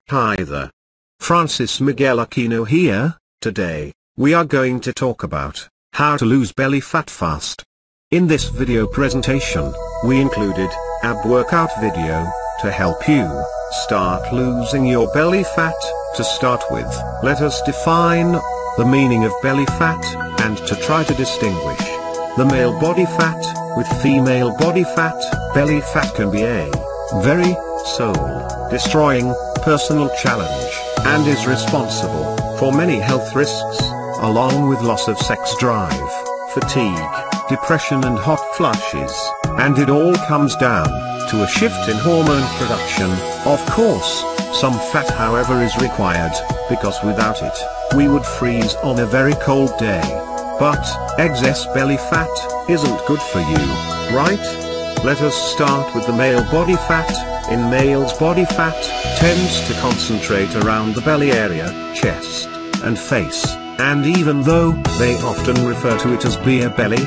Hi there. Francis Miguel Aquino here. Today, we are going to talk about how to lose belly fat fast. In this video presentation, we included ab workout video to help you start losing your belly fat. To start with, let us define the meaning of belly fat and to try to distinguish the male body fat with female body fat. Belly fat can be a very soul-destroying personal challenge, and is responsible for many health risks, along with loss of sex drive, fatigue, depression and hot flushes, and it all comes down to a shift in hormone production. Of course, some fat however is required, because without it, we would freeze on a very cold day. But, excess belly fat isn't good for you, right? Let us start with the male body fat. In males, body fat tends to concentrate around the belly area, chest, and face, and even though they often refer to it as beer belly,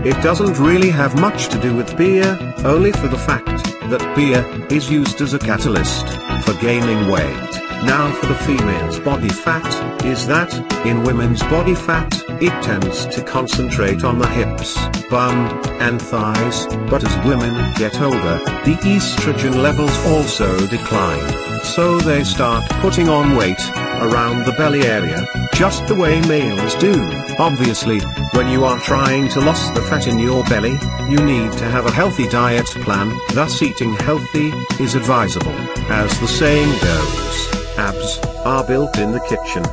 it doesn't really have much to do with beer, only for the fact that beer is used as a catalyst for gaining weight. Now for the female's body fat, is that, in women's body fat, it tends to concentrate on the hips, bum, and thighs, but as women get older, the estrogen levels also decline, so they start putting on weight around the belly area, just the way males do. Obviously, when you are trying to lose the fat in your belly, you need to have a healthy diet plan, thus eating healthy is advisable. As the saying goes, abs are built in the kitchen.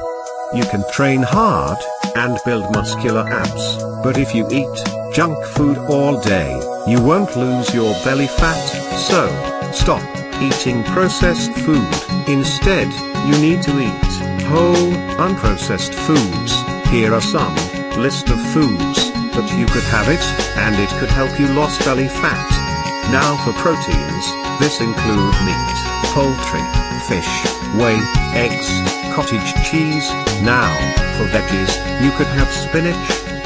You can train hard and build muscular abs, but if you eat junk food all day, you won't lose your belly fat. So, stop eating processed food. Instead, you need to eat whole, unprocessed foods. Here are some list of foods that you could have it, and it could help you lose belly fat. Now for proteins, this include meat, poultry, fish, whey, eggs, cottage cheese. Now, for veggies, you could have spinach,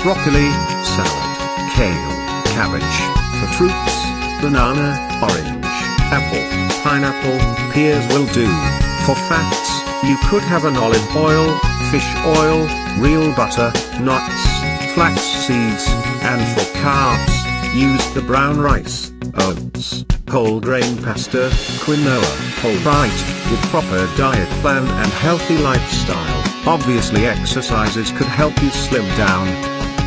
broccoli, salad, kale, cabbage. For fruits, banana, orange, apple, pineapple, pears will do. For fats, you could have an olive oil, fish oil, real butter, nuts, flax seeds, and for carbs, use the brown rice, oats, whole grain pasta, quinoa. Alright, with proper diet plan and healthy lifestyle, obviously exercises could help you slim down.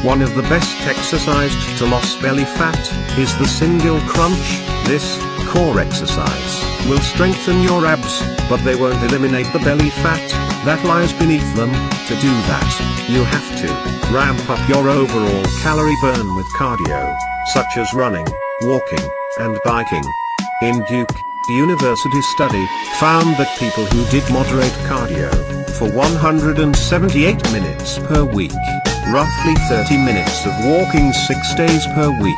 One of the best exercises to lose belly fat is the single crunch. This core exercise will strengthen your abs, but they won't eliminate the belly fat that lies beneath them. To do that, you have to ramp up your overall calorie burn with cardio, such as running, walking, and biking. In Duke University study found that people who did moderate cardio for 178 minutes per week, roughly 30 minutes of walking 6 days per week,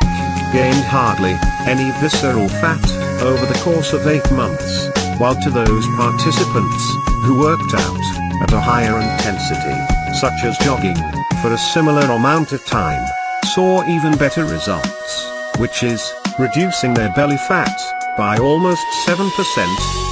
gained hardly any visceral fat over the course of 8 months, while to those participants who worked out at a higher intensity, such as jogging, for a similar amount of time, saw even better results, which is reducing their belly fat by almost 7%.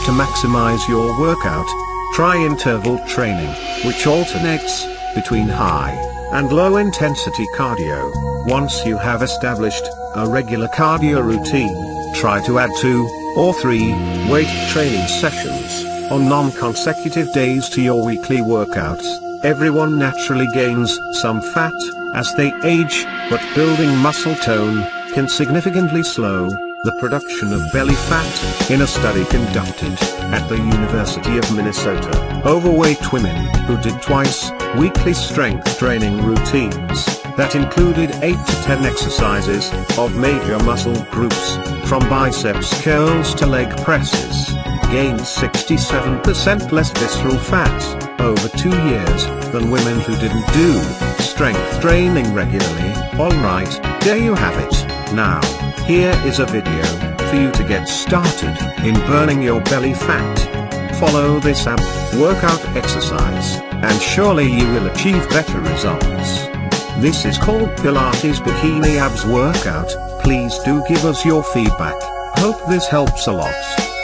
To maximize your workout, try interval training, which alternates between high and low intensity cardio. Once you have established a regular cardio routine, try to add 2 or 3 weight training sessions on non-consecutive days to your weekly workouts. Everyone naturally gains some fat as they age, but building muscle tone can significantly slow the production of belly fat. In a study conducted at the University of Minnesota, overweight women who did twice weekly strength training routines that included 8 to 10 exercises of major muscle groups, from biceps curls to leg presses, gained 67% less visceral fat over 2 years than women who didn't do strength training regularly. Alright, there you have it. Now, here is a video for you to get started in burning your belly fat. Follow this ab workout exercise, and surely you will achieve better results. This is called Pilates Bikini Abs Workout. Please do give us your feedback. Hope this helps a lot.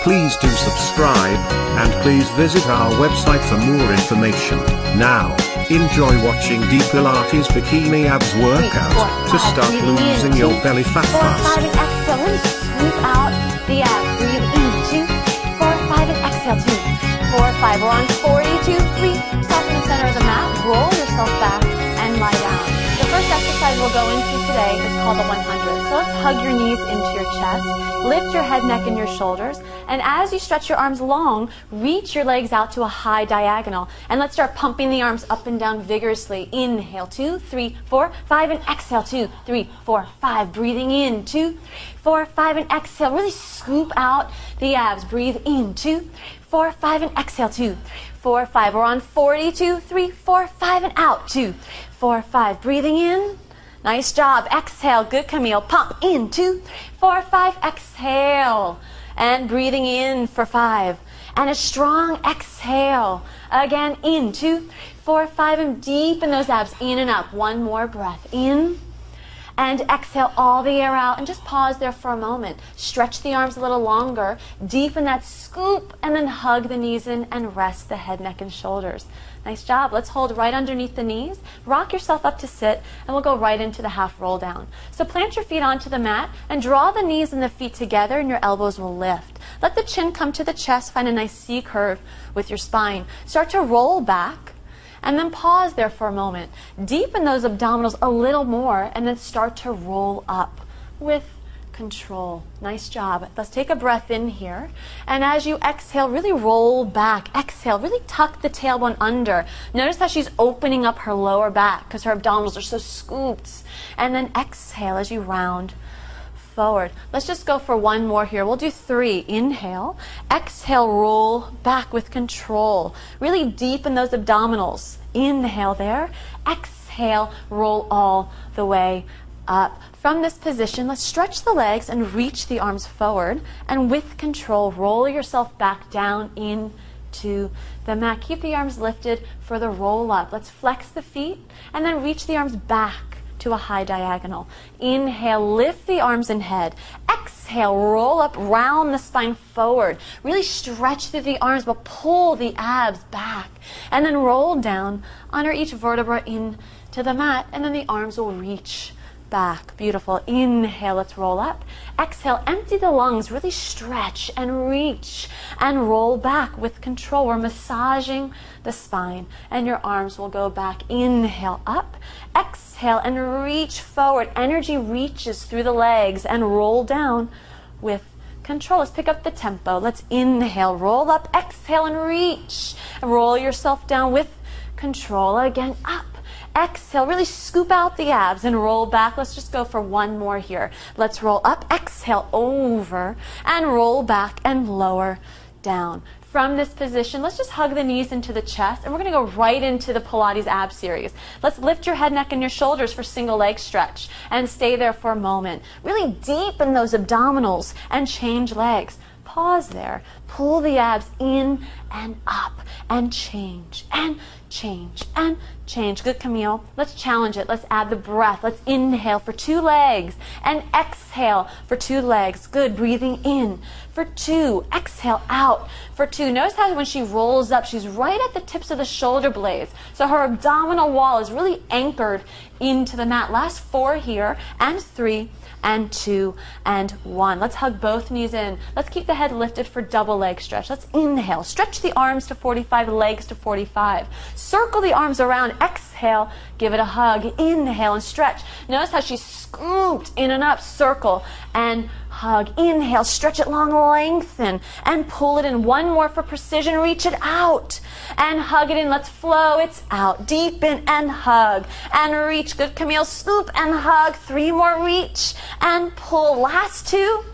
Please do subscribe, and please visit our website for more information. Now, enjoy watching D Pilates Bikini Abs workout to start losing your belly fat 4, 5, fast. and exhale. Really scoop out the abs. Breathe in, 2, 4, 5, and exhale, 2, 4, 5. We're on 4, 3. Stop in the center of the mat. Roll yourself back and lie down. The first exercise we'll go into today is called the 100. So let's hug your knees into your chest. Lift your head, neck, and your shoulders. And as you stretch your arms long, reach your legs out to a high diagonal. And let's start pumping the arms up and down vigorously. Inhale, 2, 3, 4, 5, and exhale, 2, 3, 4, 5. Breathing in, 2, 3, 4, 5, and exhale. Really scoop out the abs. Breathe in, 2, 3, 4, 5, and exhale, 2, 3, 4, 5. We're on 42, 3, 4, 5, and out, 2, 3, 4, 5. Breathing in. Nice job. Exhale. Good, Camille. Pump in. 2, 3, 4, 5. Exhale. And breathing in for 5. And a strong exhale. Again, in. 2, 3, 4, 5. And deepen those abs in and up. One more breath. In. And exhale all the air out. And just pause there for a moment. Stretch the arms a little longer. Deepen that scoop. And then hug the knees in and rest the head, neck, and shoulders. Nice job. Let's hold right underneath the knees. Rock yourself up to sit, and we'll go right into the half roll down. So plant your feet onto the mat and draw the knees and the feet together, and your elbows will lift. Let the chin come to the chest. Find a nice C curve with your spine. Start to roll back, and then pause there for a moment. Deepen those abdominals a little more, and then start to roll up with control. Nice job. Let's take a breath in here. And as you exhale, really roll back. Exhale, really tuck the tailbone under. Notice how she's opening up her lower back because her abdominals are so scooped. And then exhale as you round forward. Let's just go for one more here. We'll do 3. Inhale. Exhale, roll back with control. Really deepen those abdominals. Inhale there. Exhale, roll all the way up. From this position, let's stretch the legs and reach the arms forward. And with control, roll yourself back down into the mat. Keep the arms lifted for the roll up. Let's flex the feet and then reach the arms back to a high diagonal. Inhale, lift the arms and head. Exhale, roll up, round the spine forward. Really stretch through the arms, but pull the abs back. And then roll down, under each vertebra into the mat, and then the arms will reach back. Beautiful. Inhale, let's roll up. Exhale, empty the lungs, really stretch and reach and roll back with control. We're massaging the spine and your arms will go back. Inhale, up. Exhale and reach forward. Energy reaches through the legs and roll down with control. Let's pick up the tempo. Let's inhale, roll up, exhale and reach. Roll yourself down with control. Again, up. Exhale, really scoop out the abs and roll back. Let's just go for one more here. Let's roll up, exhale, over, and roll back and lower down. From this position, let's just hug the knees into the chest, and we're going to go right into the Pilates ab series. Let's lift your head, neck, and your shoulders for single leg stretch, and stay there for a moment. Really deepen those abdominals and change legs. Pause there. Pull the abs in and up and change and change and change. Good, Camille. Let's challenge it. Let's add the breath. Let's inhale for 2 legs and exhale for 2 legs. Good. Breathing in for 2. Exhale out for 2. Notice how when she rolls up, she's right at the tips of the shoulder blades. So her abdominal wall is really anchored into the mat. Last 4 here and 3 and 2 and 1. Let's hug both knees in. Let's keep the head lifted for double leg stretch. Let's inhale. Stretch the arms to 45, legs to 45. Circle the arms around. Exhale. Give it a hug. Inhale and stretch. Notice how she's scooped in and up. Circle and hug. Inhale. Stretch it long. Lengthen and pull it in. One more for precision. Reach it out and hug it in. Let's flow. It's out. Deepen and hug and reach. Good, Camille. Scoop and hug. 3 more. Reach and pull. Last 2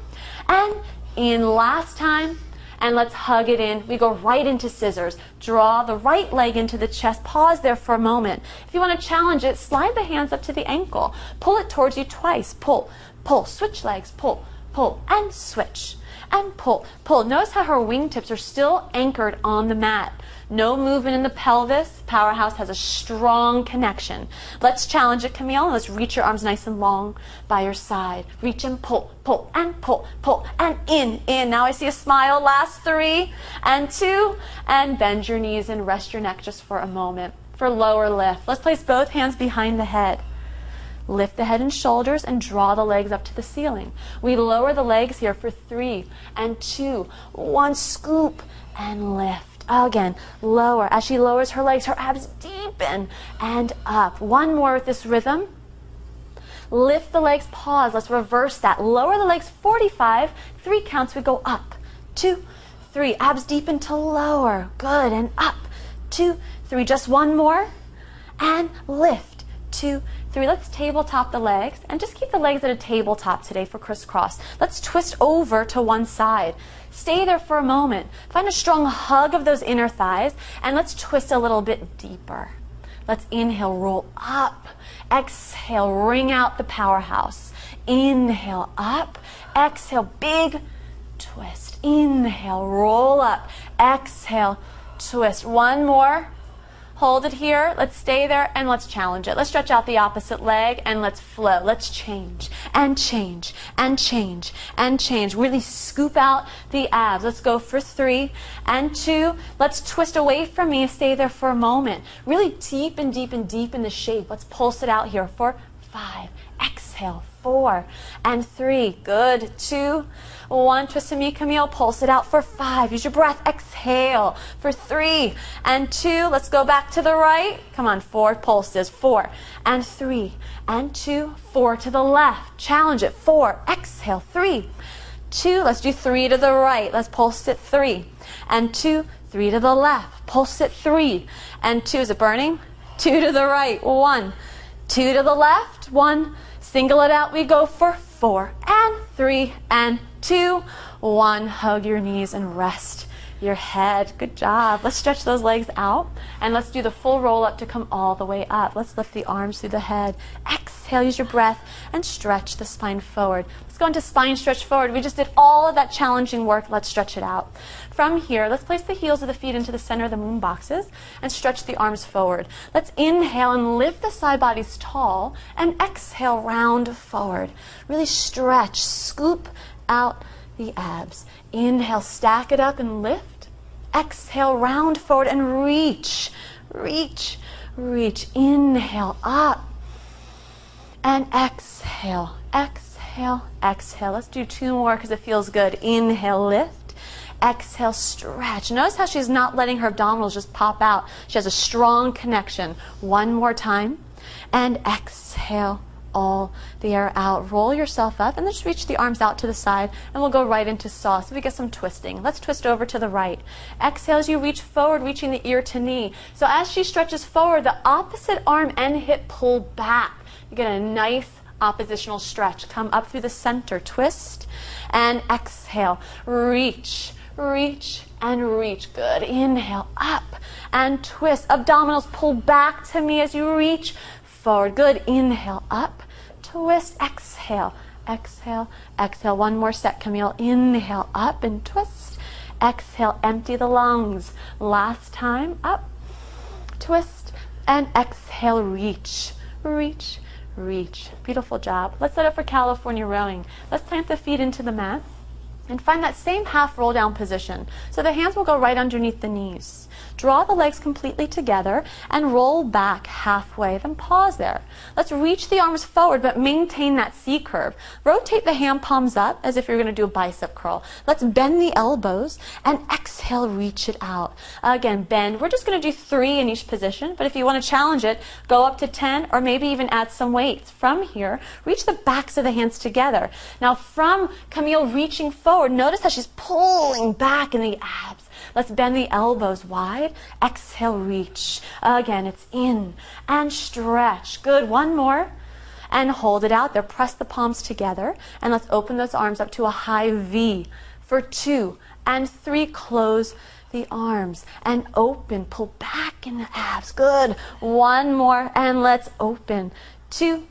and in. Last time. And let's hug it in. We go right into scissors. Draw the right leg into the chest. Pause there for a moment. If you want to challenge it, slide the hands up to the ankle. Pull it towards you twice. Pull, pull. Switch legs. Pull, pull, and switch. and pull, pull. Notice how her wingtips are still anchored on the mat. No movement in the pelvis. Powerhouse has a strong connection. Let's challenge it, Camille. Let's reach your arms nice and long by your side. Reach and pull, pull, and pull, pull, and in, in. Now I see a smile. Last 3 and 2. And bend your knees and rest your neck just for a moment. For lower lift, let's place both hands behind the head. Lift the head and shoulders and draw the legs up to the ceiling. We lower the legs here for 3 and 2. 1, scoop and lift. Again, lower. As she lowers her legs, her abs deepen and up. 1 more with this rhythm. Lift the legs, pause. Let's reverse that. Lower the legs 45. 3 counts, we go up. 2, 3. Abs deepen to lower. Good. And up. 2, 3. Just 1 more. And lift. 2, 3. Let's tabletop the legs. And just keep the legs at a tabletop today for crisscross. Let's twist over to one side. Stay there for a moment. Find a strong hug of those inner thighs. And let's twist a little bit deeper. Let's inhale, roll up. Exhale, ring out the powerhouse. Inhale, up. Exhale, big twist. Inhale, roll up. Exhale, twist. 1 more. Hold it here. Let's stay there and let's challenge it. Let's stretch out the opposite leg and let's flow. Let's change and change and change and change. Really scoop out the abs. Let's go for 3 and 2. Let's twist away from me and stay there for a moment. Really deepen, deepen, deepen the shape. Let's pulse it out here for 5. Exhale, 4 and 3. Good. 2, 1. Twist to me, Camille. Pulse it out for 5. Use your breath. Exhale for 3 and 2. Let's go back to the right. Come on, 4 pulses. 4 and 3 and 2. 4 to the left. Challenge it. 4. Exhale. 3, 2. Let's do 3 to the right. Let's pulse it. 3 and 2. 3 to the left. Pulse it. 3 and 2. Is it burning? 2 to the right. 1, 2 to the left. 1. Single it out. We go for 4 and 3 and 2, 1. Hug your knees and rest your head. Good job. Let's stretch those legs out and let's do the full roll up to come all the way up. Let's lift the arms through the head. Exhale, use your breath and stretch the spine forward. Let's go into spine stretch forward. We just did all of that challenging work. Let's stretch it out. From here, let's place the heels of the feet into the center of the moon boxes and stretch the arms forward. Let's inhale and lift the side bodies tall and exhale, round forward. Really stretch, scoop out the abs. Inhale, stack it up and lift. Exhale, round forward and reach, reach, reach. Inhale, up. And exhale, exhale, exhale. Let's do 2 more because it feels good. Inhale, lift. Exhale, stretch. Notice how she's not letting her abdominals just pop out. She has a strong connection. 1 more time. And exhale all the air out. Roll yourself up and then just reach the arms out to the side and we'll go right into saw. So we get some twisting. Let's twist over to the right. Exhale as you reach forward, reaching the ear to knee. So as she stretches forward, the opposite arm and hip pull back. You get a nice oppositional stretch. Come up through the center, twist and exhale. Reach, reach and reach. Good. Inhale, up and twist. Abdominals pull back to me as you reach forward. Good. Inhale, up, twist, exhale, exhale, exhale. 1 more set, Camille. Inhale, up and twist. Exhale, empty the lungs. Last time, up, twist, and exhale, reach, reach, reach. Beautiful job. Let's set up for California rowing. Let's plant the feet into the mat and find that same half roll down position. So the hands will go right underneath the knees. Draw the legs completely together and roll back halfway, then pause there. Let's reach the arms forward but maintain that C curve. Rotate the hand palms up as if you're going to do a bicep curl. Let's bend the elbows and exhale, reach it out. Again, bend. We're just going to do 3 in each position, but if you want to challenge it, go up to 10 or maybe even add some weights. From here, reach the backs of the hands together. Now from Camille reaching forward, notice how she's pulling back in the abs. Let's bend the elbows wide. Exhale, reach. Again, it's in and stretch. Good. 1 more. And hold it out there. Press the palms together. And let's open those arms up to a high V for 2 and 3. Close the arms and open. Pull back in the abs. Good. 1 more. And let's open. 2,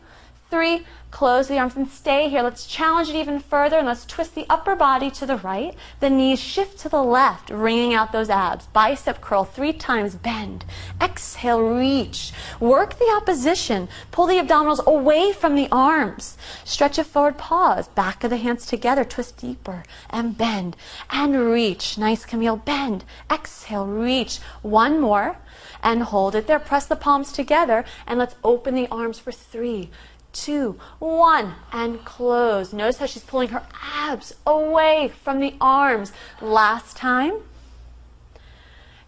3, close the arms and stay here. Let's challenge it even further, and let's twist the upper body to the right. The knees shift to the left, wringing out those abs. Bicep curl 3 times, bend. Exhale, reach. Work the opposition. Pull the abdominals away from the arms. Stretch it forward, pause. Back of the hands together, twist deeper, and bend. And reach. Nice, Camille, bend. Exhale, reach. One more, and hold it there. Press the palms together, and let's open the arms for 3, 2, 1, and close. Notice how she's pulling her abs away from the arms. Last time.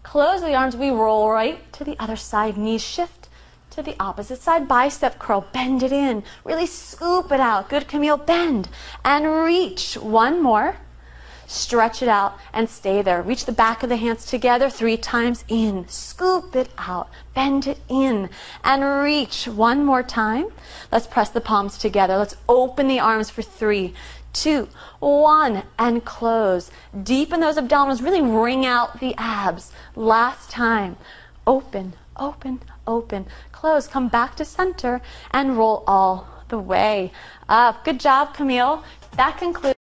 Close the arms. We roll right to the other side. Knees shift to the opposite side. Bicep curl. Bend it in. Really scoop it out. Good, Camille. Bend and reach. One more. Stretch it out and stay there. Reach the back of the hands together 3 times in. Scoop it out. Bend it in and reach. One more time. Let's press the palms together. Let's open the arms for 3, 2, 1, and close. Deepen those abdominals. Really wring out the abs. Last time. Open, open, open. Close. Come back to center and roll all the way up. Good job, Camille. That concludes